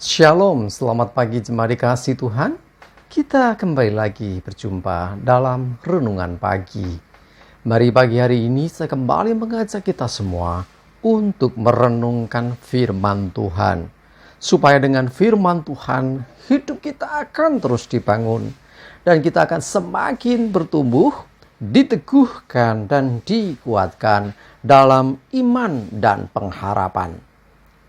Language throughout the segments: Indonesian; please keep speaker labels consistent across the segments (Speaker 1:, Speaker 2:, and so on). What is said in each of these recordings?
Speaker 1: Shalom, selamat pagi jemaat dikasihi Tuhan. Kita kembali lagi berjumpa dalam renungan pagi. Mari pagi hari ini saya kembali mengajak kita semua untuk merenungkan firman Tuhan. Supaya dengan firman Tuhan hidup kita akan terus dibangun. Dan kita akan semakin bertumbuh, diteguhkan dan dikuatkan dalam iman dan pengharapan.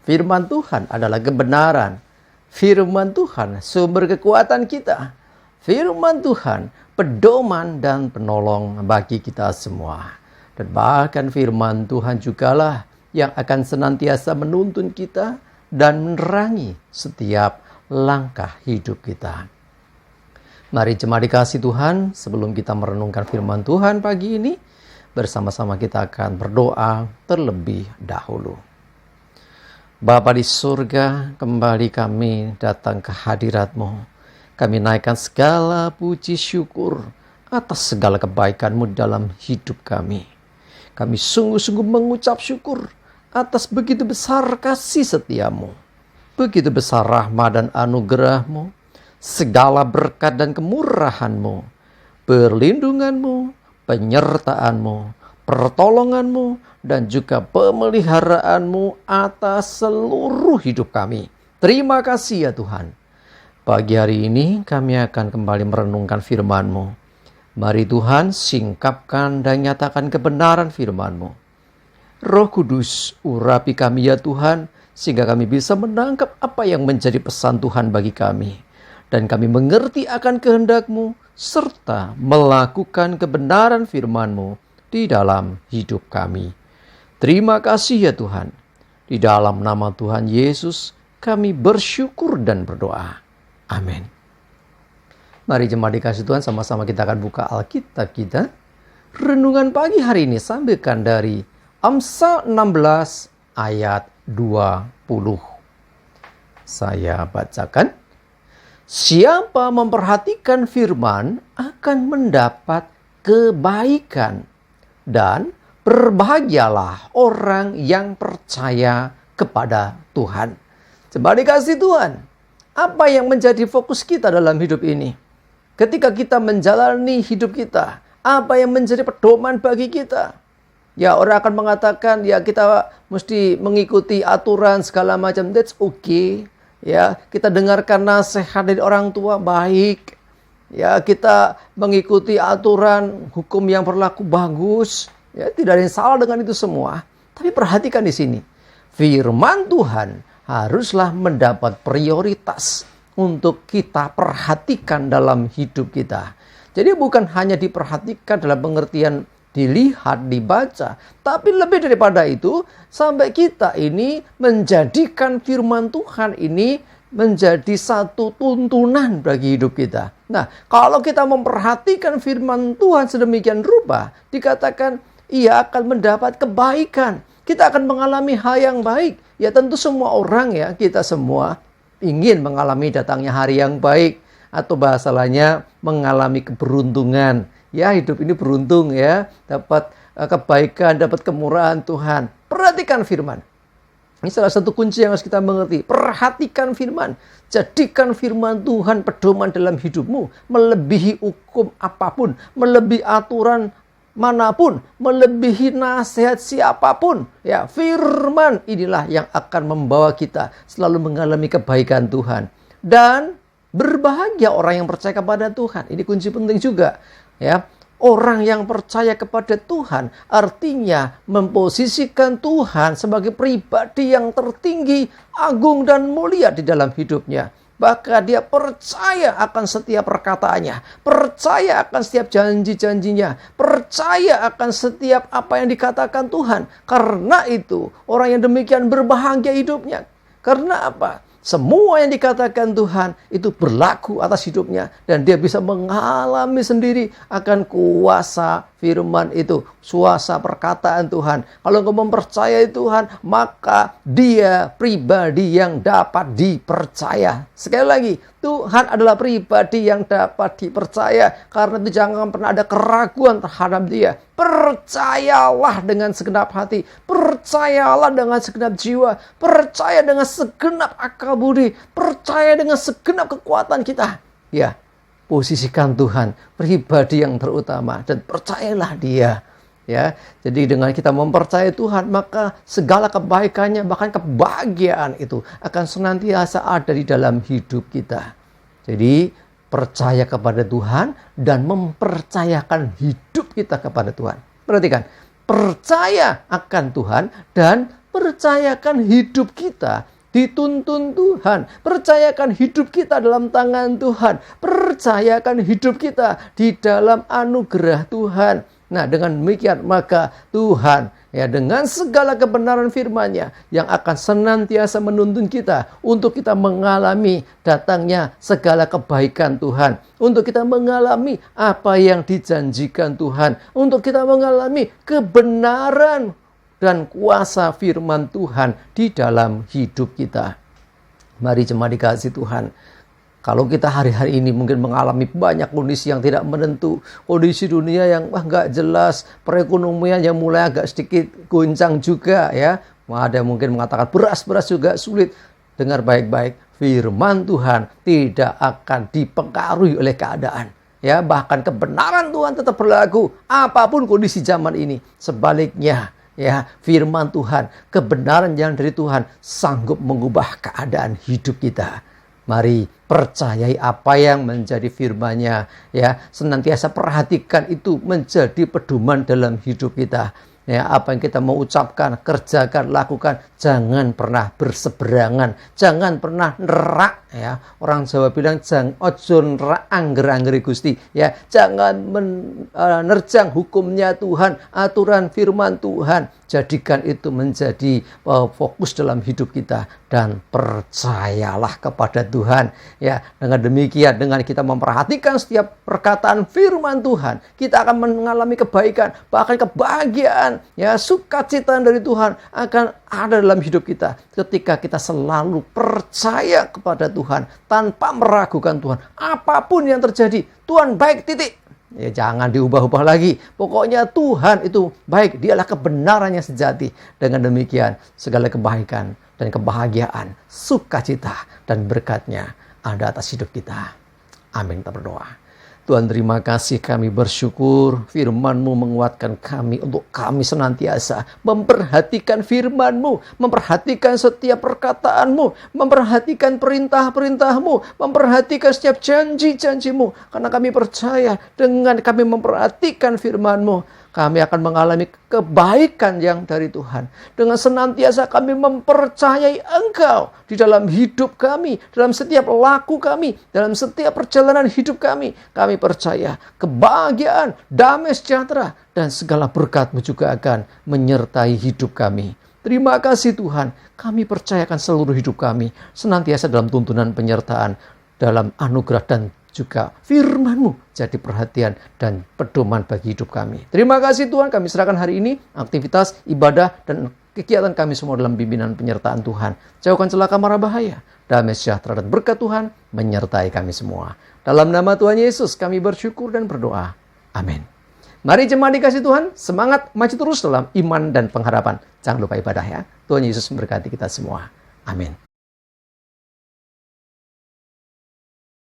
Speaker 1: Firman Tuhan adalah kebenaran. Firman Tuhan sumber kekuatan kita. Firman Tuhan pedoman dan penolong bagi kita semua. Dan bahkan firman Tuhan jugalah yang akan senantiasa menuntun kita dan menerangi setiap langkah hidup kita. Mari jemaat dikasihi Tuhan, sebelum kita merenungkan firman Tuhan pagi ini, bersama-sama kita akan berdoa terlebih dahulu. Bapa di surga, kembali kami datang ke hadirat-Mu. Kami naikkan segala puji syukur atas segala kebaikan-Mu dalam hidup kami. Kami sungguh-sungguh mengucap syukur atas begitu besar kasih setia-Mu. Begitu besar rahmat dan anugerah-Mu, segala berkat dan kemurahan-Mu, perlindungan-Mu, penyertaan-Mu, pertolongan-Mu, dan juga pemeliharaanmu atas seluruh hidup kami. Terima kasih ya Tuhan. Pagi hari ini kami akan kembali merenungkan firman-Mu. Mari Tuhan singkapkan dan nyatakan kebenaran firman-Mu. Roh Kudus urapi kami ya Tuhan, sehingga kami bisa menangkap apa yang menjadi pesan Tuhan bagi kami. Dan kami mengerti akan kehendak-Mu, serta melakukan kebenaran firman-Mu di dalam hidup kami. Terima kasih ya Tuhan. Di dalam nama Tuhan Yesus kami bersyukur dan berdoa. Amin. Mari jemaat dikasihi Tuhan, sama-sama kita akan buka Alkitab kita. Renungan pagi hari ini sampaikan dari Amsal 16 ayat 20. Saya bacakan. Siapa memperhatikan firman akan mendapat kebaikan, dan berbahagialah orang yang percaya kepada Tuhan. Jemaat dikasihi Tuhan, apa yang menjadi fokus kita dalam hidup ini? Ketika kita menjalani hidup kita, apa yang menjadi pedoman bagi kita? Ya, orang akan mengatakan, ya kita mesti mengikuti aturan segala macam. That's okay. Ya, kita dengarkan nasihat dari orang tua, baik. Ya, kita mengikuti aturan hukum yang berlaku, bagus. Ya, tidak ada yang salah dengan itu semua. Tapi perhatikan di sini. Firman Tuhan haruslah mendapat prioritas untuk kita perhatikan dalam hidup kita. Jadi bukan hanya diperhatikan dalam pengertian dilihat, dibaca. Tapi lebih daripada itu, sampai kita ini menjadikan firman Tuhan ini menjadi satu tuntunan bagi hidup kita. Nah, kalau kita memperhatikan firman Tuhan sedemikian rupa, dikatakan ia akan mendapat kebaikan. Kita akan mengalami hal yang baik. Ya tentu semua orang ya, kita semua ingin mengalami datangnya hari yang baik. Atau bahasa lainnya mengalami keberuntungan. Ya hidup ini beruntung ya. Dapat kebaikan, dapat kemurahan Tuhan. Perhatikan firman. Ini salah satu kunci yang harus kita mengerti. Perhatikan firman. Jadikan firman Tuhan pedoman dalam hidupmu. Melebihi hukum apapun. Melebihi aturan manapun, melebihi nasihat siapapun. Ya, firman inilah yang akan membawa kita selalu mengalami kebaikan Tuhan. Dan berbahagia orang yang percaya kepada Tuhan. Ini kunci penting juga. Ya, orang yang percaya kepada Tuhan artinya memposisikan Tuhan sebagai pribadi yang tertinggi, agung dan mulia di dalam hidupnya. Bahkan dia percaya akan setiap perkataannya, percaya akan setiap janji-janjinya, percaya akan setiap apa yang dikatakan Tuhan. Karena itu, orang yang demikian berbahagia hidupnya. Karena apa? Semua yang dikatakan Tuhan itu berlaku atas hidupnya. Dan dia bisa mengalami sendiri akan kuasa firman itu. Kuasa perkataan Tuhan. Kalau engkau mempercayai Tuhan, maka dia pribadi yang dapat dipercaya. Sekali lagi, Tuhan adalah pribadi yang dapat dipercaya. Karena itu jangan pernah ada keraguan terhadap Dia. Percayalah dengan segenap hati. Percayalah dengan segenap jiwa. Percaya dengan segenap akal budi. Percaya dengan segenap kekuatan kita. Ya, posisikan Tuhan pribadi yang terutama dan percayalah Dia. Ya, jadi dengan kita mempercayai Tuhan, maka segala kebaikannya, bahkan kebahagiaan itu akan senantiasa ada di dalam hidup kita. Jadi percaya kepada Tuhan dan mempercayakan hidup kita kepada Tuhan. Perhatikan, percaya akan Tuhan dan percayakan hidup kita dituntun Tuhan. Percayakan hidup kita dalam tangan Tuhan. Percayakan hidup kita di dalam anugerah Tuhan. Nah, dengan demikian maka Tuhan ya dengan segala kebenaran firman-Nya yang akan senantiasa menuntun kita untuk kita mengalami datangnya segala kebaikan Tuhan, untuk kita mengalami apa yang dijanjikan Tuhan, untuk kita mengalami kebenaran dan kuasa firman Tuhan di dalam hidup kita. Mari jemaat dikasih Tuhan, kalau kita hari-hari ini mungkin mengalami banyak kondisi yang tidak menentu, kondisi dunia yang nggak jelas, perekonomian yang mulai agak sedikit goncang juga ya. Ada mungkin mengatakan beras juga sulit. Dengar baik-baik, firman Tuhan tidak akan dipengaruhi oleh keadaan. Ya, bahkan kebenaran Tuhan tetap berlaku apapun kondisi zaman ini. Sebaliknya, ya, firman Tuhan, kebenaran yang dari Tuhan sanggup mengubah keadaan hidup kita. Mari percayai apa yang menjadi firman-Nya, ya. Senantiasa perhatikan itu menjadi pedoman dalam hidup kita. Ya, apa yang kita mau ucapkan, kerjakan, lakukan, jangan pernah berseberangan, jangan pernah nerak ya. Orang Jawa bilang jangan ojo nerak angger-anggeri Gusti ya. Jangan menerjang hukumnya Tuhan, aturan firman Tuhan. Jadikan itu menjadi fokus dalam hidup kita dan percayalah kepada Tuhan ya. Dengan demikian, dengan kita memperhatikan setiap perkataan firman Tuhan, kita akan mengalami kebaikan, bahkan kebahagiaan ya, sukacita dari Tuhan akan ada dalam hidup kita ketika kita selalu percaya kepada Tuhan tanpa meragukan Tuhan. Apapun yang terjadi, Tuhan baik, titik. Ya, jangan diubah-ubah lagi. Pokoknya Tuhan itu baik. Dialah kebenaran yang sejati. Dengan demikian, segala kebaikan dan kebahagiaan, sukacita dan berkat-Nya ada atas hidup kita. Amin. Kita berdoa. Tuhan, terima kasih, kami bersyukur firman-Mu menguatkan kami untuk kami senantiasa memperhatikan firman-Mu, memperhatikan setiap perkataan-Mu, memperhatikan perintah-perintah-Mu, memperhatikan setiap janji-janji-Mu. Karena kami percaya dengan kami memperhatikan firman-Mu, kami akan mengalami kebaikan yang dari Tuhan. Dengan senantiasa kami mempercayai Engkau di dalam hidup kami, dalam setiap laku kami, dalam setiap perjalanan hidup kami. Kami percaya kebahagiaan, damai sejahtera, dan segala berkat-Mu juga akan menyertai hidup kami. Terima kasih Tuhan, kami percayakan seluruh hidup kami senantiasa dalam tuntunan penyertaan, dalam anugerah dan juga firman-Mu jadi perhatian dan pedoman bagi hidup kami. Terima kasih Tuhan, kami serahkan hari ini aktivitas, ibadah, dan kegiatan kami semua dalam bimbingan penyertaan Tuhan. Jauhkan celaka mara bahaya, damai sejahtera dan berkat Tuhan menyertai kami semua. Dalam nama Tuhan Yesus kami bersyukur dan berdoa. Amin. Mari jemaat dikasih Tuhan, semangat maju terus dalam iman dan pengharapan. Jangan lupa ibadah ya. Tuhan Yesus memberkati kita semua. Amin.